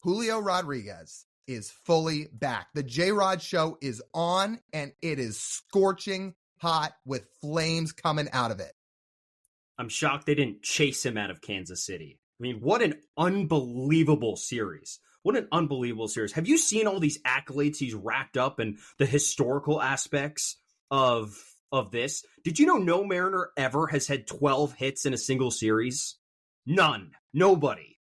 Julio Rodriguez is fully back. The J-Rod show is on, and it is scorching hot with flames coming out of it. I'm shocked they didn't chase him out of Kansas City. I mean, what an unbelievable series. What an unbelievable series. Have you seen all these accolades he's racked up and the historical aspects of this? Did you know no Mariner ever has had 12 hits in a single series? None. Nobody.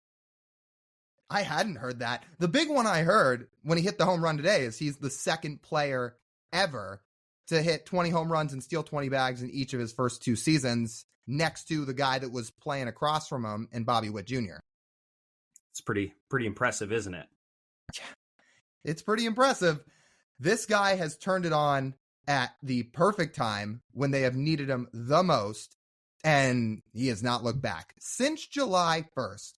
I hadn't heard that. The big one I heard when he hit the home run today is he's the second player ever to hit 20 home runs and steal 20 bags in each of his first 2 seasons, next to the guy that was playing across from him and Bobby Witt Jr. It's pretty impressive, isn't it? Yeah, it's pretty impressive. This guy has turned it on at the perfect time when they have needed him the most, and he has not looked back. Since July 1st,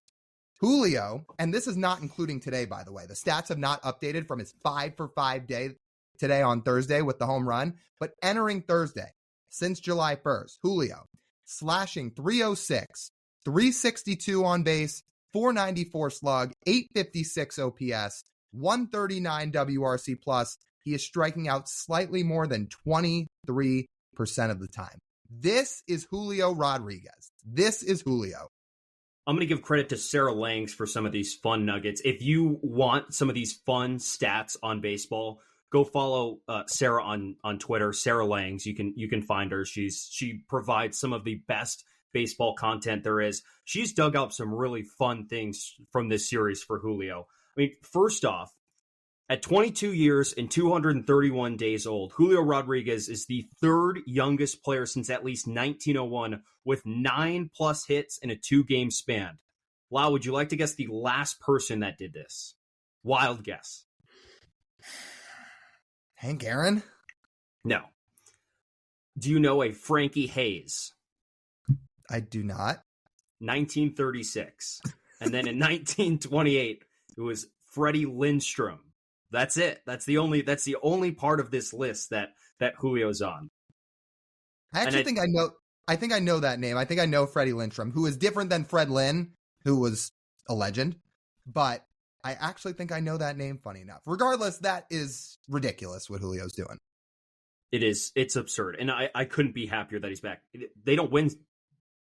Julio, and this is not including today, by the way, the stats have not updated from his 5-for-5 day today on Thursday with the home run, but entering Thursday, since July 1st, Julio slashing 306, 362 on base, 494 slug, 856 OPS, 139 WRC plus. He is striking out slightly more than 23% of the time. This is Julio Rodriguez. This is Julio. I'm going to give credit to Sarah Langs for some of these fun nuggets. If you want some of these fun stats on baseball, go follow Sarah on Twitter, Sarah Langs. You can find her. She provides some of the best baseball content there is. She's dug up some really fun things from this series for Julio. I mean, first off, at 22 years and 231 days old, Julio Rodriguez is the third youngest player since at least 1901 with 9+ hits in a 2-game span. Lau, would you like to guess the last person that did this? Wild guess. Hank Aaron? No. Do you know a Frankie Hayes? I do not. 1936. And then in 1928, it was Freddie Lindstrom. That's it. That's the only part of this list that Julio's on. I think I know that name. I think I know Freddie Lindstrom, who is different than Fred Lynn, who was a legend. But I actually think I know that name, funny enough. Regardless, that is ridiculous what Julio's doing. It is. It's absurd. And I couldn't be happier that he's back. They don't win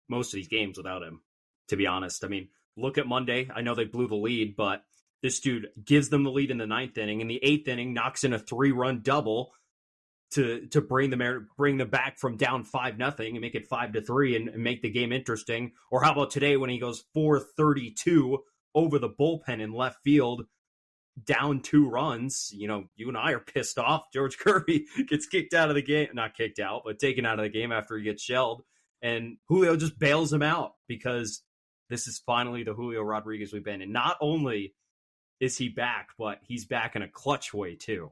most of these games without him, to be honest. I mean, look at Monday. I know they blew the lead, but this dude gives them the lead in the 9th inning. In the 8th inning, knocks in a 3-run double to bring them back from down 5-0 and make it 5-3 and make the game interesting. Or how about today when he goes 432 over the bullpen in left field, down 2 runs? You know, you and I are pissed off. George Kirby gets kicked out of the game, not kicked out, but taken out of the game after he gets shelled. And Julio just bails him out because this is finally the Julio Rodriguez we've been in. Not only is he back, but he's back in a clutch way too.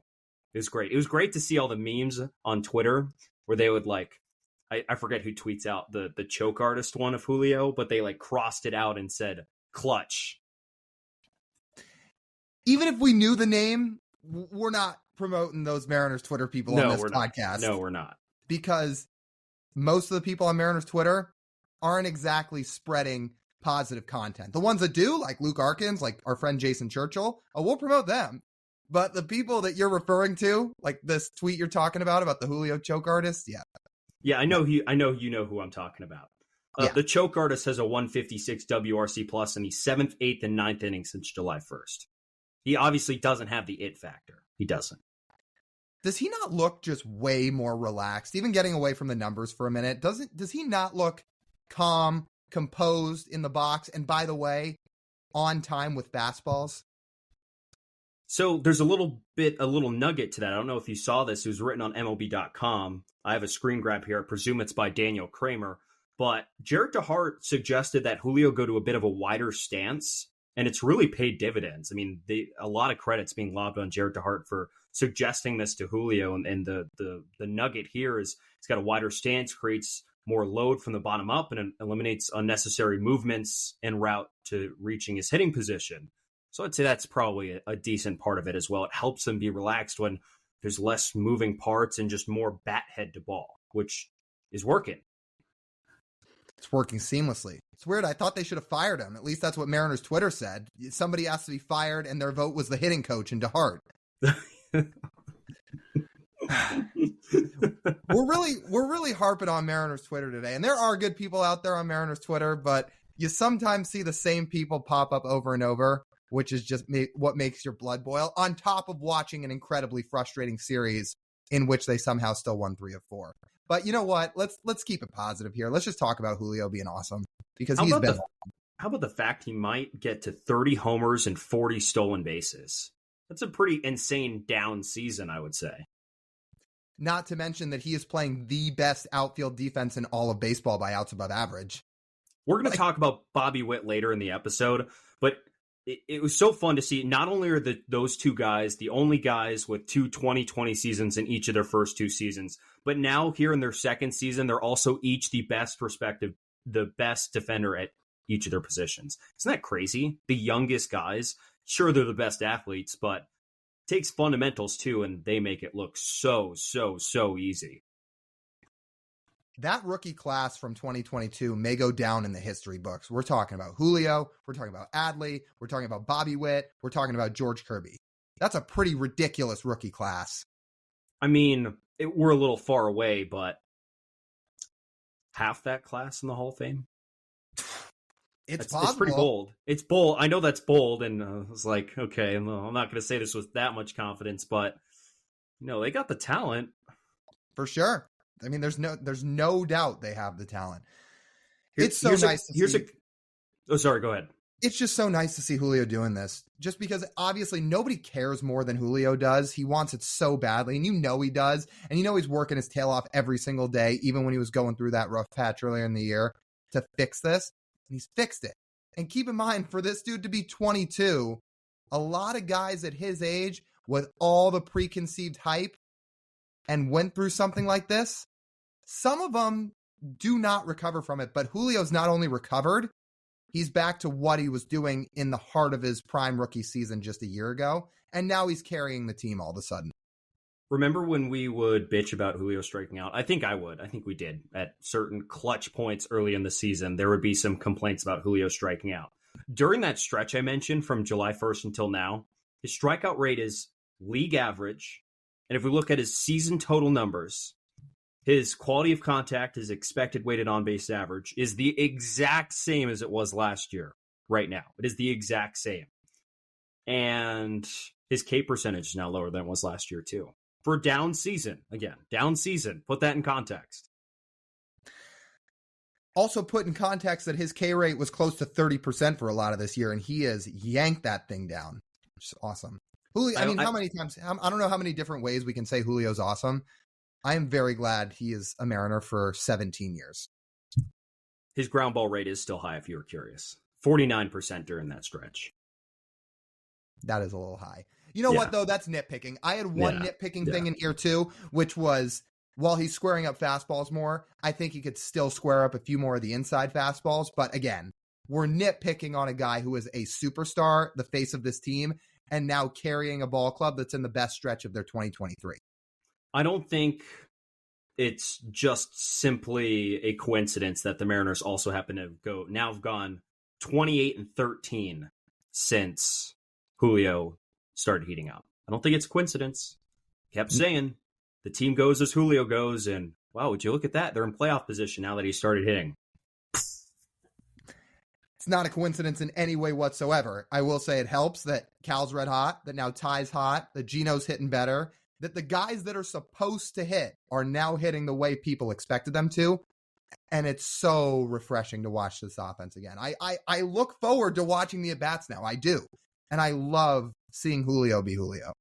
It was great. It was great to see all the memes on Twitter where they would I forget who tweets out the choke artist one of Julio, but they crossed it out and said clutch. Even if we knew the name, we're not promoting those Mariners Twitter people on this podcast. No, we're not. Because most of the people on Mariners Twitter aren't exactly spreading positive content. The ones that do, like Luke Arkins, like our friend Jason Churchill, we'll promote them. But the people that you're referring to, like this tweet you're talking about the Julio choke artist, yeah, I know you know who I'm talking about. The choke artist has a 156 WRC plus in the 7th, 8th, and 9th innings since July 1st. He obviously doesn't have the it factor. He doesn't. Does he not look just way more relaxed? Even getting away from the numbers for a minute, does he not look calm, composed in the box, and by the way, on time with fastballs? So there's a little nugget to that. I don't know if you saw this. It was written on MLB.com. I have a screen grab here. I presume it's by Daniel Kramer. But Jared DeHart suggested that Julio go to a bit of a wider stance, and it's really paid dividends. I mean, a lot of credit's being lobbed on Jared DeHart for suggesting this to Julio, and the nugget here is he's got a wider stance, creates more load from the bottom up, and eliminates unnecessary movements en route to reaching his hitting position. So I'd say that's probably a decent part of it as well. It helps him be relaxed when there's less moving parts and just more bat head to ball, which is working. It's working seamlessly. It's weird. I thought they should have fired him. At least that's what Mariners Twitter said. Somebody has to be fired, and their vote was the hitting coach in DeHart. We're really harping on Mariners Twitter today, and there are good people out there on Mariners Twitter, but you sometimes see the same people pop up over and over, which is just what makes your blood boil, on top of watching an incredibly frustrating series in which they somehow still won 3 of 4. But you know what? Let's keep it positive here. Let's just talk about Julio being awesome, because he's been. How about the fact he might get to 30 homers and 40 stolen bases? That's a pretty insane down season, I would say. Not to mention that he is playing the best outfield defense in all of baseball by outs above average. We're going to talk about Bobby Witt later in the episode, but it was so fun to see. Not only are those two guys the only guys with 2 2020 seasons in each of their first 2 seasons, but now here in their second season, they're also each the best defender at each of their positions. Isn't that crazy? The youngest guys, sure, they're the best athletes, but it takes fundamentals too, and they make it look so easy. That rookie class from 2022 may go down in the history books. We're talking about Julio. We're talking about Adley. We're talking about Bobby Witt. We're talking about George Kirby. That's a pretty ridiculous rookie class. I mean, we're a little far away, but half that class in the Hall of Fame? It's possible. It's pretty bold. It's bold. I know that's bold, and I was like, okay, well, I'm not going to say this with that much confidence, but they got the talent. For sure. I mean, there's no doubt they have the talent. It's so nice to see. Oh, sorry, go ahead. It's just so nice to see Julio doing this, just because obviously nobody cares more than Julio does. He wants it so badly, and he does. And he's working his tail off every single day, even when he was going through that rough patch earlier in the year, to fix this. And he's fixed it. And keep in mind, for this dude to be 22, a lot of guys at his age with all the preconceived hype and went through something like this, some of them do not recover from it. But Julio's not only recovered, he's back to what he was doing in the heart of his prime rookie season just a year ago. And now he's carrying the team all of a sudden. Remember when we would bitch about Julio striking out? I think we did. At certain clutch points early in the season, there would be some complaints about Julio striking out. During that stretch I mentioned from July 1st until now, his strikeout rate is league average. And if we look at his season total numbers, his quality of contact, his expected weighted on-base average, is the exact same as it was last year right now. It is the exact same. And his K percentage is now lower than it was last year, too. For a down season, put that in context. Also put in context that his K rate was close to 30% for a lot of this year, and he has yanked that thing down, which is awesome. Julio, how many times, I don't know how many different ways we can say Julio's awesome. I am very glad he is a Mariner for 17 years. His ground ball rate is still high, if you were curious. 49% during that stretch. That is a little high. You know what, though? That's nitpicking. I had one nitpicking thing in year 2, which was while he's squaring up fastballs more, I think he could still square up a few more of the inside fastballs. But again, we're nitpicking on a guy who is a superstar, the face of this team, and now carrying a ball club that's in the best stretch of their 2023. I don't think it's just simply a coincidence that the Mariners also happen to have gone 28-13 since Julio started heating up. I don't think it's a coincidence. Kept saying the team goes as Julio goes, and wow, would you look at that? They're in playoff position now that he started hitting. It's not a coincidence in any way whatsoever. I will say it helps that Cal's red hot, that now Ty's hot, that Gino's hitting better, that the guys that are supposed to hit are now hitting the way people expected them to. And it's so refreshing to watch this offense again. I look forward to watching the at-bats now. I do. And I love seeing Julio be Julio.